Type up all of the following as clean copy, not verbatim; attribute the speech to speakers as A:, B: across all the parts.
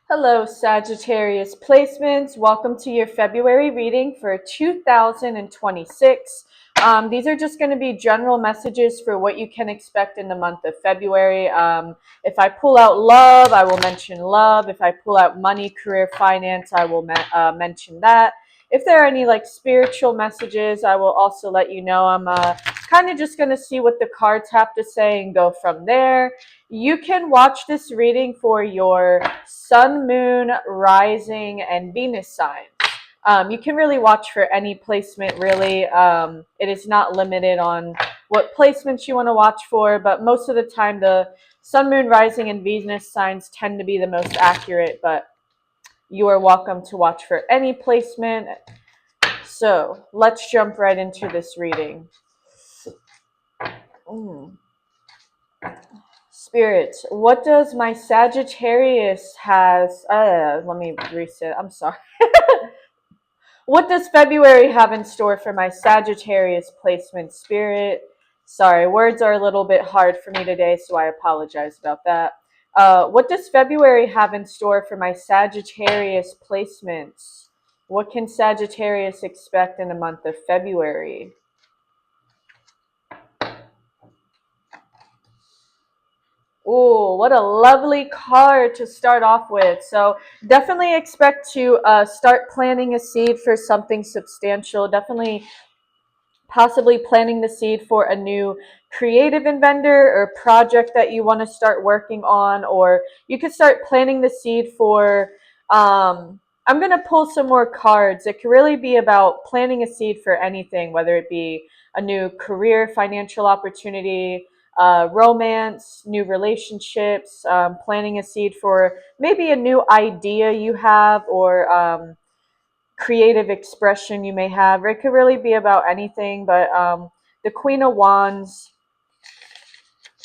A: Hello, Sagittarius placements. Welcome to your February reading for 2026. These are just going to be general messages for what you can expect in the month of February. If I pull out love, I will mention love. If I pull out money, career, finance, I will mention that. If there are any like spiritual messages, I will also let you know. I'm kind of just going to see what the cards have to say and go from there. You can watch this reading for your sun, moon, rising, and Venus signs. You can really watch for any placement, really. It is not limited on what placements you want to watch for, but most of the time the sun, moon, rising, and Venus signs tend to be the most accurate, but you are welcome to watch for any placement. So let's jump right into this reading. Spirit, what does my Sagittarius has? Let me reset. I'm sorry. What does February have in store for my Sagittarius placement, Spirit? Sorry, words are a little bit hard for me today, so I apologize about that. What does February have in store for my Sagittarius placements? What can Sagittarius expect in the month of February? Oh, what a lovely card to start off with. So definitely expect to start planting a seed for something substantial. Definitely possibly planting the seed for a new creative inventor or project that you want to start working on, or you could start planting the seed for I'm going to pull some more cards. It could really be about planting a seed for anything, whether it be a new career, financial opportunity, romance, new relationships, planting a seed for maybe a new idea you have, or creative expression you may have. It could really be about anything, but the Queen of Wands,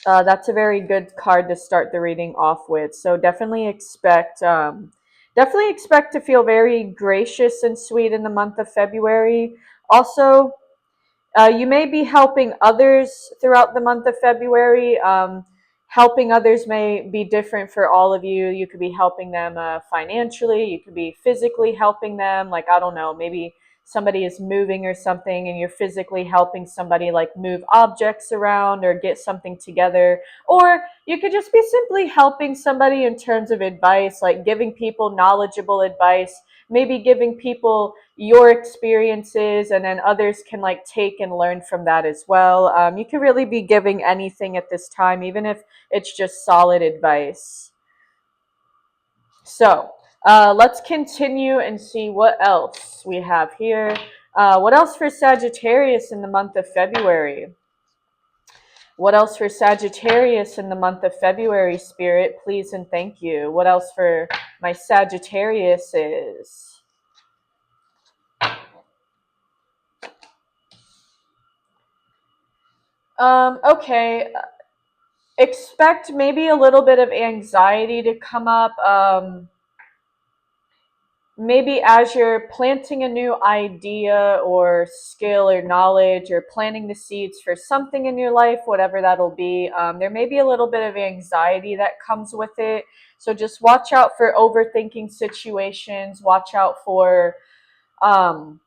A: that's a very good card to start the reading off with. So definitely expect to feel very gracious and sweet in the month of February. Also, you may be helping others throughout the month of February. Helping others may be different for all of you. You could be helping them financially. You could be physically helping them. Like, I don't know, maybe somebody is moving or something and you're physically helping somebody like move objects around or get something together. Or you could just be simply helping somebody in terms of advice, like giving people knowledgeable advice, maybe giving people your experiences, and then others can like take and learn from that as well. You can really be giving anything at this time, even if it's just solid advice. So let's continue and see what else we have here. What else for Sagittarius in the month of February? What else for Sagittarius in the month of February, Spirit? Please and thank you. What else for my Sagittarius is? Okay. Expect maybe a little bit of anxiety to come up. Maybe as you're planting a new idea or skill or knowledge, or planting the seeds for something in your life, whatever that'll be, there may be a little bit of anxiety that comes with it. So just watch out for overthinking situations. Um,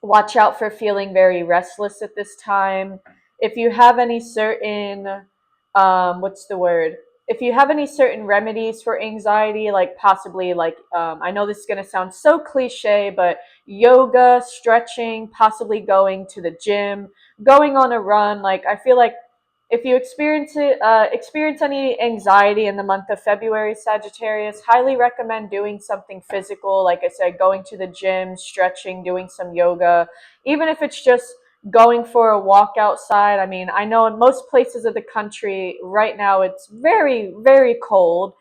A: Watch out for feeling very restless at this time. If you have any certain, what's the word? If you have any certain remedies for anxiety, like possibly like, I know this is going to sound so cliche, but yoga, stretching, possibly going to the gym, going on a run. Like, I feel like if you experience any anxiety in the month of February, Sagittarius, highly recommend doing something physical. Like I said, going to the gym, stretching, doing some yoga, even if it's just going for a walk outside. I mean, I know in most places of the country right now it's very, very cold,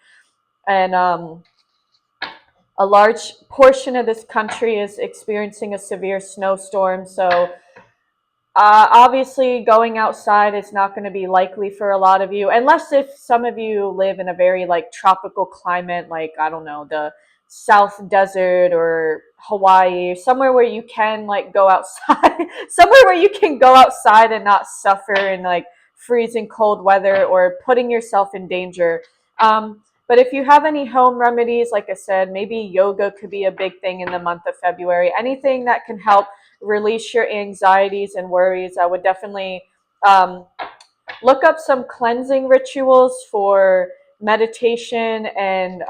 A: and a large portion of this country is experiencing a severe snowstorm. So obviously, going outside is not going to be likely for a lot of you, unless if some of you live in a very like tropical climate, like I don't know, the South Desert or Hawaii, somewhere where you can like go outside, somewhere where you can go outside and not suffer in like freezing cold weather or putting yourself in danger. But if you have any home remedies, like I said, maybe yoga could be a big thing in the month of February. Anything that can help release your anxieties and worries, I would definitely look up some cleansing rituals for meditation and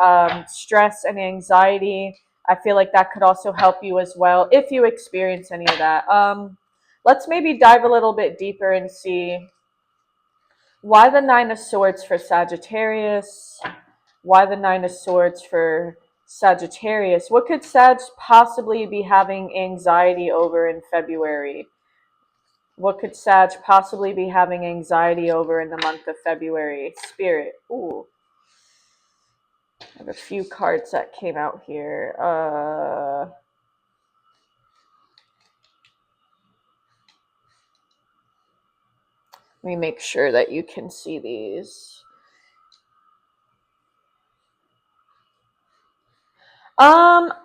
A: stress and anxiety. I feel like that could also help you as well if you experience any of that. Let's maybe dive a little bit deeper and see why the Nine of Swords for Sagittarius. Why the Nine of Swords for Sagittarius? What could Sag possibly be having anxiety over in February? What could Sag possibly be having anxiety over in the month of February? Spirit. Ooh. I have a few cards that came out here. Let me make sure that you can see these.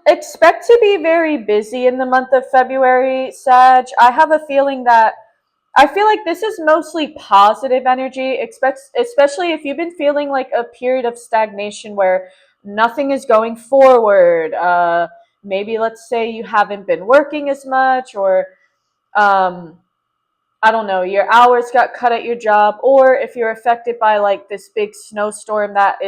A: Expect to be very busy in the month of February, Sag. I have a feeling that I feel like this is mostly positive energy, especially if you've been feeling like a period of stagnation where nothing is going forward. Maybe let's say you haven't been working as much, or um, I don't know, your hours got cut at your job, or if you're affected by like this big snowstorm that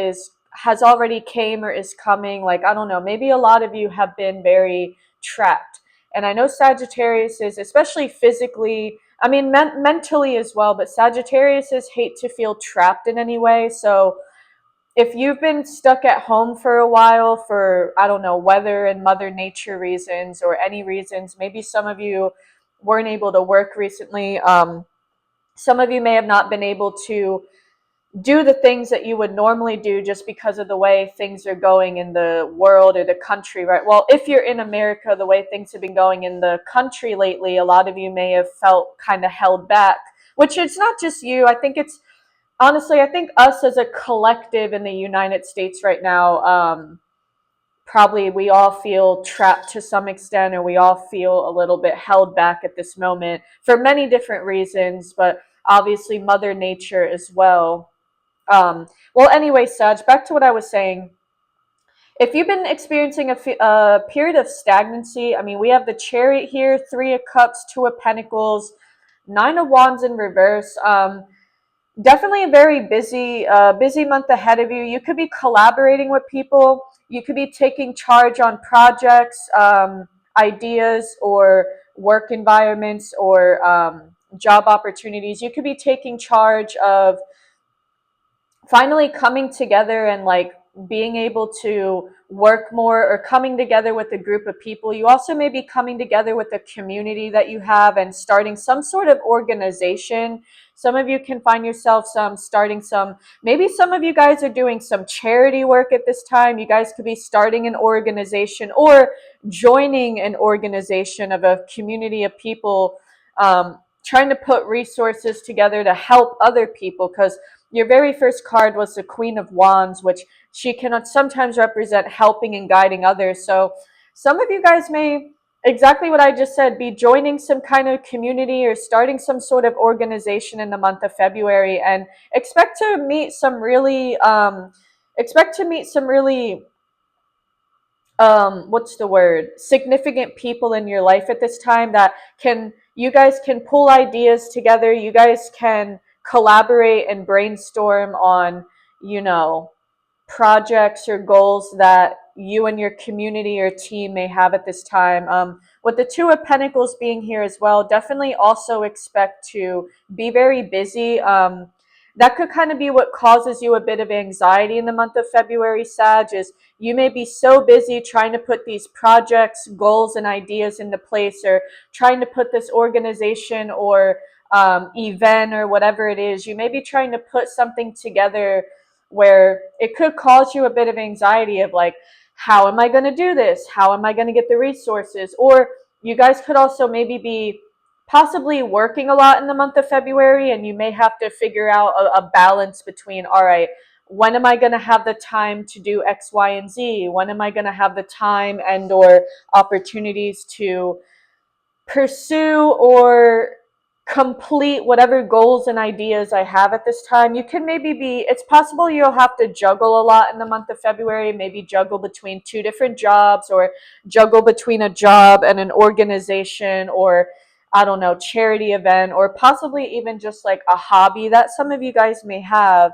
A: has already came or is coming, like I don't know, maybe a lot of you have been very trapped. And I know Sagittarius is, especially physically, I mean mentally as well, but Sagittarius is hate to feel trapped in any way. So if you've been stuck at home for a while for, I don't know, weather and mother nature reasons or any reasons, maybe some of you weren't able to work recently. Some of you may have not been able to do the things that you would normally do just because of the way things are going in the world or the country, right? Well, if you're in America, the way things have been going in the country lately, a lot of you may have felt kind of held back, which it's not just you. I think it's honestly, I think us as a collective in the United States right now, probably we all feel trapped to some extent, or we all feel a little bit held back at this moment for many different reasons, but obviously Mother Nature as well. Well, anyway, Sag, back to what I was saying. If you've been experiencing a period of stagnancy, I mean, we have the Chariot here, Three of Cups, Two of Pentacles, Nine of Wands in reverse. Definitely a very busy month ahead of you. You could be collaborating with people. You could be taking charge on projects, ideas, or work environments, or job opportunities. You could be taking charge of finally coming together and like being able to work more, or coming together with a group of people. You also may be coming together with a community that you have and starting some sort of organization. Some of you can find yourself starting some, maybe some of you guys are doing some charity work at this time. You guys could be starting an organization or joining an organization of a community of people, trying to put resources together to help other people, because your very first card was the Queen of Wands, which she can sometimes represent helping and guiding others. So some of you guys may, exactly what I just said, be joining some kind of community or starting some sort of organization in the month of February, and expect to meet some really what's the word, significant people in your life at this time that you guys can pull ideas together. You guys can collaborate and brainstorm on, you know, projects or goals that you and your community or team may have at this time. With the Two of Pentacles being here as well, definitely also expect to be very busy. That could kind of be what causes you a bit of anxiety in the month of February, Sag, is you may be so busy trying to put these projects, goals, and ideas into place, or trying to put this organization or event or whatever it is. You may be trying to put something together where it could cause you a bit of anxiety of like, how am I going to do this? How am I going to get the resources? Or you guys could also maybe be possibly working a lot in the month of February, and you may have to figure out a balance between, all right, when am I going to have the time to do X, Y, and Z? When am I going to have the time and or opportunities to pursue or complete whatever goals and ideas I have at this time. You can maybe it's possible you'll have to juggle a lot in the month of February, maybe juggle between two different jobs, or juggle between a job and an organization, or I don't know, charity event, or possibly even just like a hobby that some of you guys may have.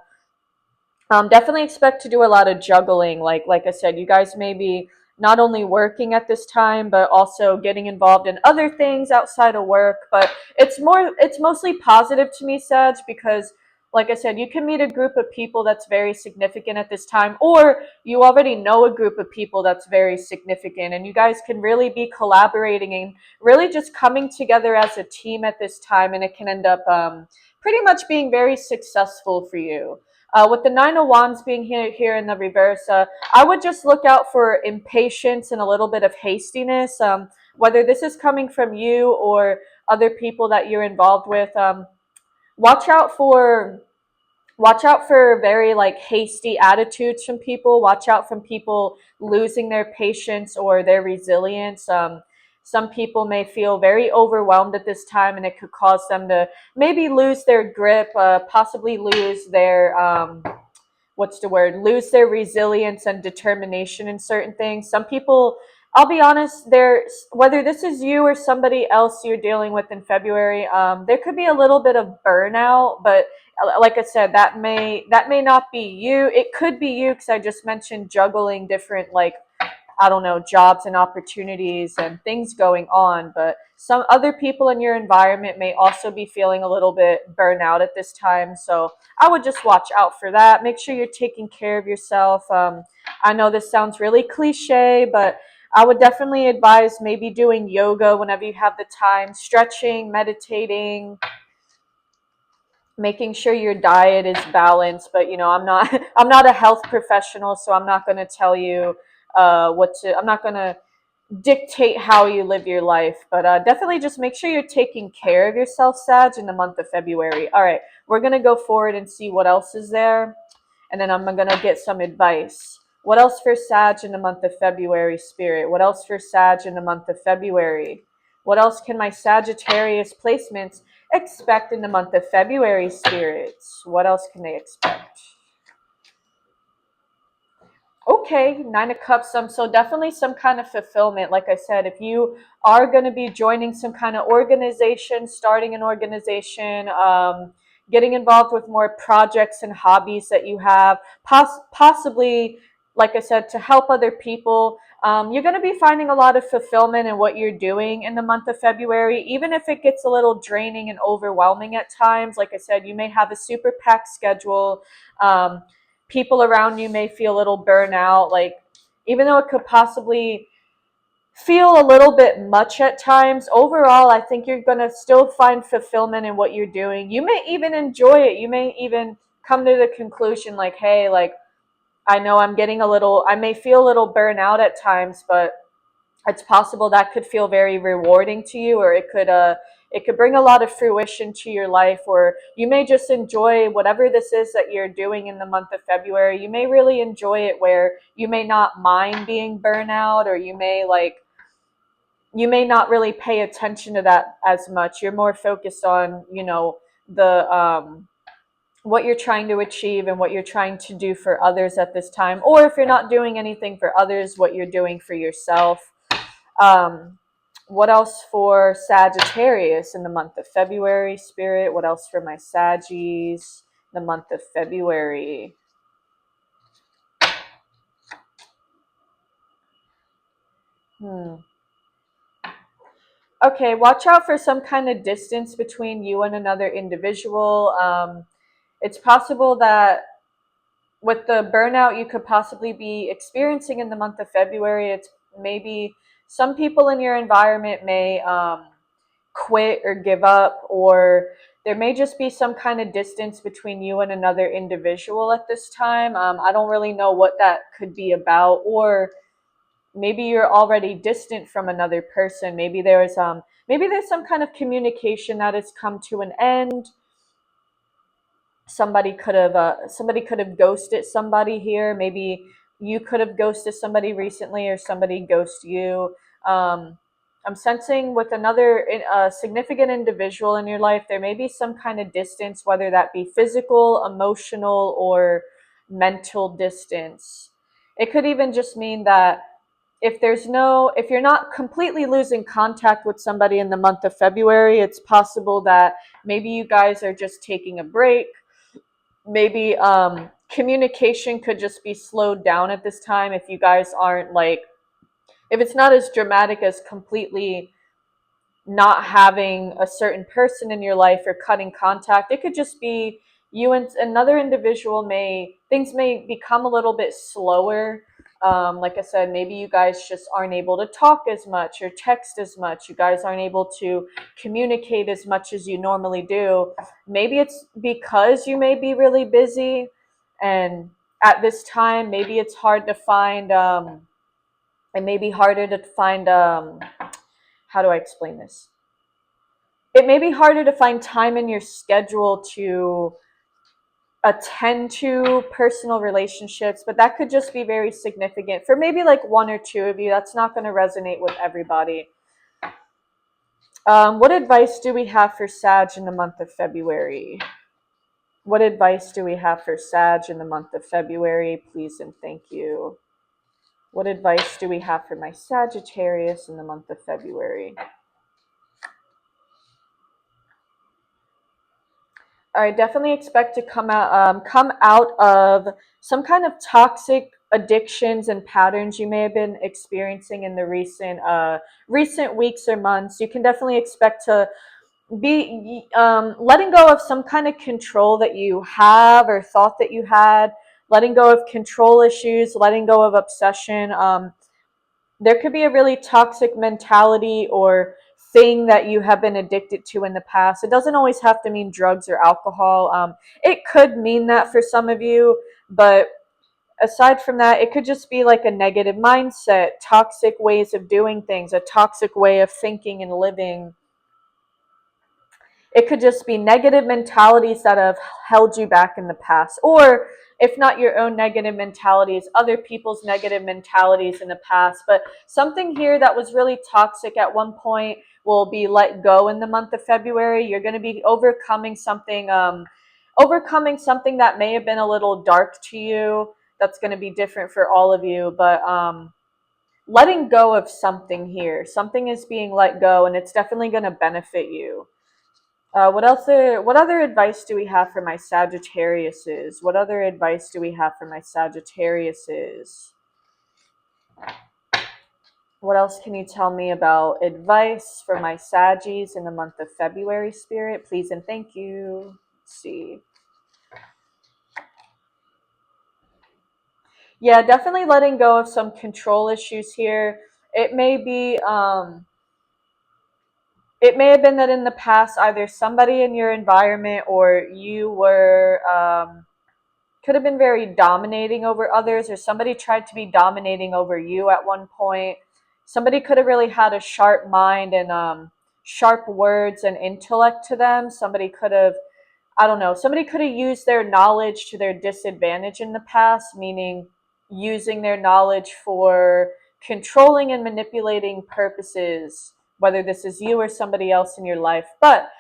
A: Definitely expect to do a lot of juggling. Like I said, you guys may be not only working at this time, but also getting involved in other things outside of work. But it's mostly positive to me, Sag, because like I said, you can meet a group of people that's very significant at this time, or you already know a group of people that's very significant, and you guys can really be collaborating and really just coming together as a team at this time, and it can end up pretty much being very successful for you. With the Nine of Wands being here in the reverse, I would just look out for impatience and a little bit of hastiness. Whether this is coming from you or other people that you're involved with, watch out for watch out for very like hasty attitudes from people. Watch out from people losing their patience or their resilience. Some people may feel very overwhelmed at this time, and it could cause them to maybe lose their grip, possibly lose their what's the word, lose their resilience and determination in certain things. Some people, I'll be honest, whether this is you or somebody else you're dealing with in February, there could be a little bit of burnout, but like I said, that may not be you. It could be you, because I just mentioned juggling different, like, I don't know, jobs and opportunities and things going on. But some other people in your environment may also be feeling a little bit burnout at this time. So I would just watch out for that. Make sure you're taking care of yourself. I know this sounds really cliche, but I would definitely advise maybe doing yoga whenever you have the time, stretching, meditating, making sure your diet is balanced. But I'm not a health professional, so I'm not going to tell you I'm not going to dictate how you live your life. But definitely just make sure you're taking care of yourself, Sag, in the month of February. All right, we're going to go forward and see what else is there, and then I'm going to get some advice. What else for Sag in the month of February, Spirit? What else for Sag in the month of February? What else can my Sagittarius placements expect in the month of February, Spirits? What else can they expect? Okay, Nine of Cups. So definitely some kind of fulfillment. Like I said, if you are going to be joining some kind of organization, starting an organization, getting involved with more projects and hobbies that you have, possibly, like I said, to help other people, you're going to be finding a lot of fulfillment in what you're doing in the month of February, even if it gets a little draining and overwhelming at times. Like I said, you may have a super packed schedule. People around you may feel a little burnout. Like, even though it could possibly feel a little bit much at times, overall, I think you're going to still find fulfillment in what you're doing. You may even enjoy it. You may even come to the conclusion like, hey, like, I know I may feel a little burnout at times, but it's possible that could feel very rewarding to you, or it could bring a lot of fruition to your life, or you may just enjoy whatever this is that you're doing in the month of February. You may really enjoy it, where you may not mind being burnout, or you may not really pay attention to that as much. You're more focused on, the what you're trying to achieve and what you're trying to do for others at this time, or if you're not doing anything for others, what you're doing for yourself. um, what else for Sagittarius in the month of February, Spirit? What else for my Saggies in the month of February? Okay, watch out for some kind of distance between you and another individual. It's possible that with the burnout you could possibly be experiencing in the month of February, it's maybe some people in your environment may quit or give up, or there may just be some kind of distance between you and another individual at this time. I don't really know what that could be about, or maybe you're already distant from another person. Maybe there's some kind of communication that has come to an end. Somebody could have ghosted somebody here. Maybe you could have ghosted somebody recently, or somebody ghosted you. I'm sensing with another significant individual in your life, there may be some kind of distance, whether that be physical, emotional, or mental distance. It could even just mean that if you're not completely losing contact with somebody in the month of February, it's possible that maybe you guys are just taking a break. Maybe communication could just be slowed down at this time if you guys aren't like, if it's not as dramatic as completely not having a certain person in your life or cutting contact. It could just be you and another individual things may become a little bit slower. Like I said, maybe you guys just aren't able to talk as much or text as much. You guys aren't able to communicate as much as you normally do. Maybe it's because you may be really busy, and at this time, maybe it's hard to find, it may be harder to find, how do I explain this? It may be harder to find time in your schedule to attend to personal relationships, but that could just be very significant for maybe like one or two of you. That's not going to resonate with everybody. What advice do we have for Sag in the month of February? What advice do we have for Sag in the month of February? Please and thank you. What advice do we have for my Sagittarius in the month of February? I definitely expect to come out of some kind of toxic addictions and patterns you may have been experiencing in the recent weeks or months. You can definitely expect to be letting go of some kind of control that you have or thought that you had, letting go of control issues, letting go of obsession. There could be a really toxic mentality or thing that you have been addicted to in the past. It doesn't always have to mean drugs or alcohol. It could mean that for some of you, but aside from that, it could just be like a negative mindset, toxic ways of doing things, a toxic way of thinking and living. It could just be negative mentalities that have held you back in the past. Or if not your own negative mentalities, other people's negative mentalities in the past. But something here that was really toxic at one point will be let go in the month of February. You're going to be overcoming something that may have been a little dark to you. That's going to be different for all of you. But letting go of something here. Something is being let go, and it's definitely going to benefit you. What else? What other advice do we have for my Sagittariuses? What other advice do we have for my Sagittariuses? What else can you tell me about advice for my Saggies in the month of February, Spirit? Please and thank you. Let's see. Yeah, definitely letting go of some control issues here. It may be it may have been that in the past either somebody in your environment or you were could have been very dominating over others, or somebody tried to be dominating over you at one point. Somebody could have really had a sharp mind and sharp words and intellect to them. Somebody could have, I don't know, somebody could have used their knowledge to their disadvantage in the past, meaning using their knowledge for controlling and manipulating purposes, whether this is you or somebody else in your life. But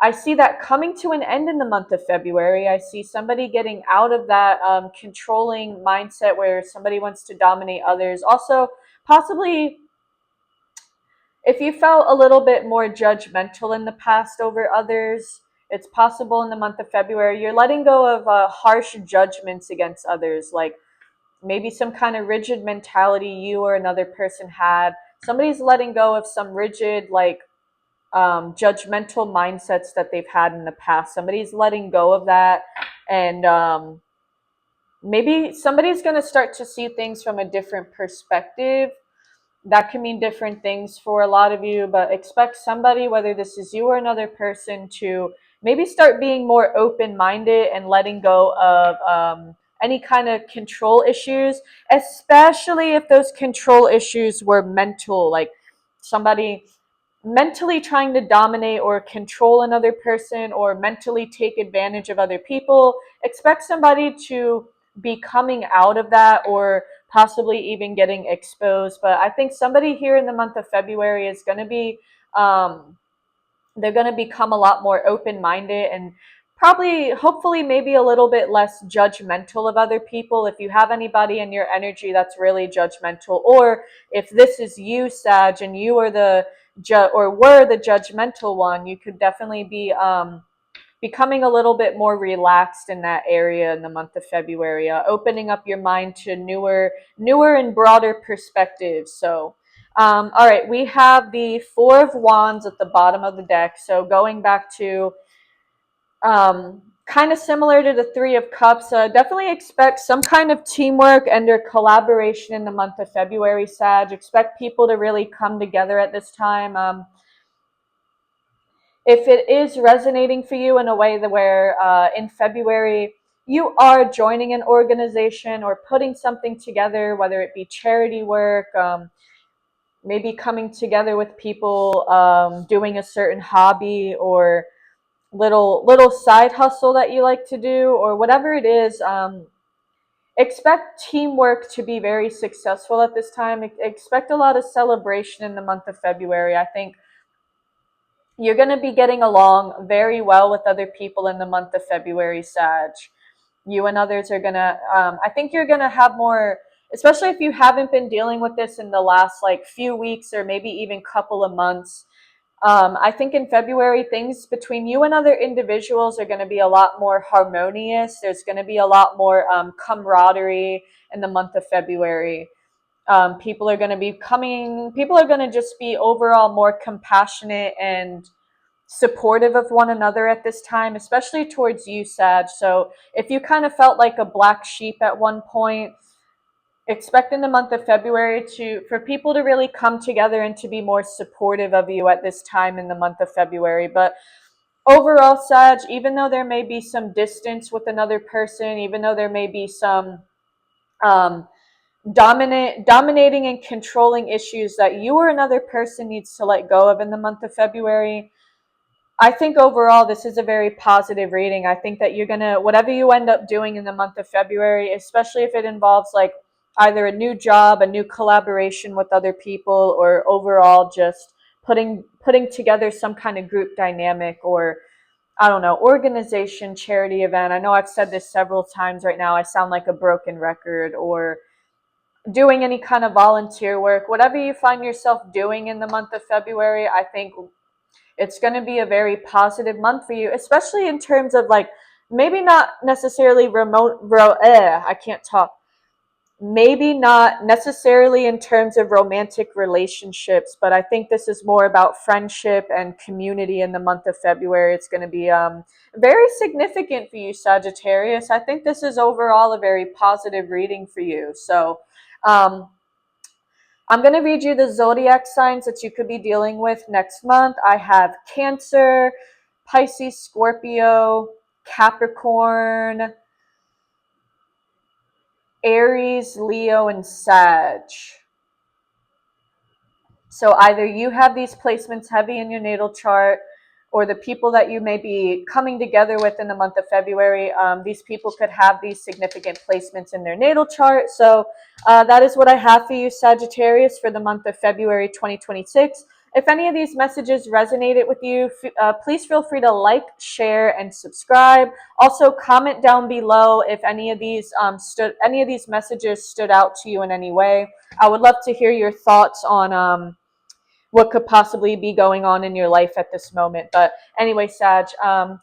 A: I see that coming to an end in the month of February. I see somebody getting out of that controlling mindset where somebody wants to dominate others. Also, possibly if you felt a little bit more judgmental in the past over others, it's possible in the month of February you're letting go of harsh judgments against others, like maybe some kind of rigid mentality you or another person had. Somebody's letting go of some rigid, like, judgmental mindsets that they've had in the past. Somebody's letting go of that, and maybe somebody's going to start to see things from a different perspective. That can mean different things for a lot of you, but expect somebody, whether this is you or another person, to maybe start being more open-minded and letting go of any kind of control issues, especially if those control issues were mental, like somebody mentally trying to dominate or control another person or mentally take advantage of other people. Expect somebody to be coming out of that, or possibly even getting exposed. But I think somebody here in the month of February is going to be, they're going to become a lot more open-minded, and probably, hopefully, maybe a little bit less judgmental of other people. If you have anybody in your energy that's really judgmental, or if this is you, Sag, and you are the or were the judgmental one, you could definitely be becoming a little bit more relaxed in that area in the month of February, opening up your mind to newer and broader perspectives. So, all right, we have the Four of Wands at the bottom of the deck. So going back to kind of similar to the Three of Cups, definitely expect some kind of teamwork and or collaboration in the month of February, Sag. Expect people to really come together at this time. If it is resonating for you in a way that where in February you are joining an organization or putting something together, whether it be charity work, maybe coming together with people, doing a certain hobby or little side hustle that you like to do, or whatever it is, expect teamwork to be very successful at this time. Expect a lot of celebration in the month of February. I think you're going to be getting along very well with other people in the month of February, Sag. You and others are going to, I think you're going to have more, especially if you haven't been dealing with this in the last like few weeks or maybe even couple of months. I think in February, things between you and other individuals are going to be a lot more harmonious. There's going to be a lot more camaraderie in the month of February. People are going to be coming, people are going to just be overall more compassionate and supportive of one another at this time, especially towards you, Sag. So if you kind of felt like a black sheep at one point, expect in the month of February for people to really come together and to be more supportive of you at this time in the month of February. But overall, Sag, even though there may be some distance with another person, even though there may be some dominating and controlling issues that you or another person needs to let go of in the month of February, I think overall this is a very positive reading. I think that you're gonna, whatever you end up doing in the month of February, especially if it involves like either a new job, a new collaboration with other people, or overall just putting together some kind of group dynamic, or I don't know, organization, charity event. I know I've said this several times right now. I sound like a broken record. Or doing any kind of volunteer work, whatever you find yourself doing in the month of February, I think it's going to be a very positive month for you, especially in terms of like maybe not necessarily I can't talk. Maybe not necessarily in terms of romantic relationships, but I think this is more about friendship and community in the month of February. It's going to be very significant for you, Sagittarius. I think this is overall a very positive reading for you. So, I'm going to read you the zodiac signs that you could be dealing with next month. I have Cancer, Pisces, Scorpio, Capricorn, Aries, Leo, and Sag. So either you have these placements heavy in your natal chart, or the people that you may be coming together with in the month of February, these people could have these significant placements in their natal chart. So that is what I have for you, Sagittarius, for the month of February 2026. If any of these messages resonated with you, please feel free to like, share, and subscribe. Also, comment down below if any of these messages stood out to you in any way. I would love to hear your thoughts on what could possibly be going on in your life at this moment. But anyway, Sag,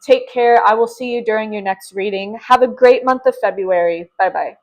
A: take care. I will see you during your next reading. Have a great month of February. Bye-bye.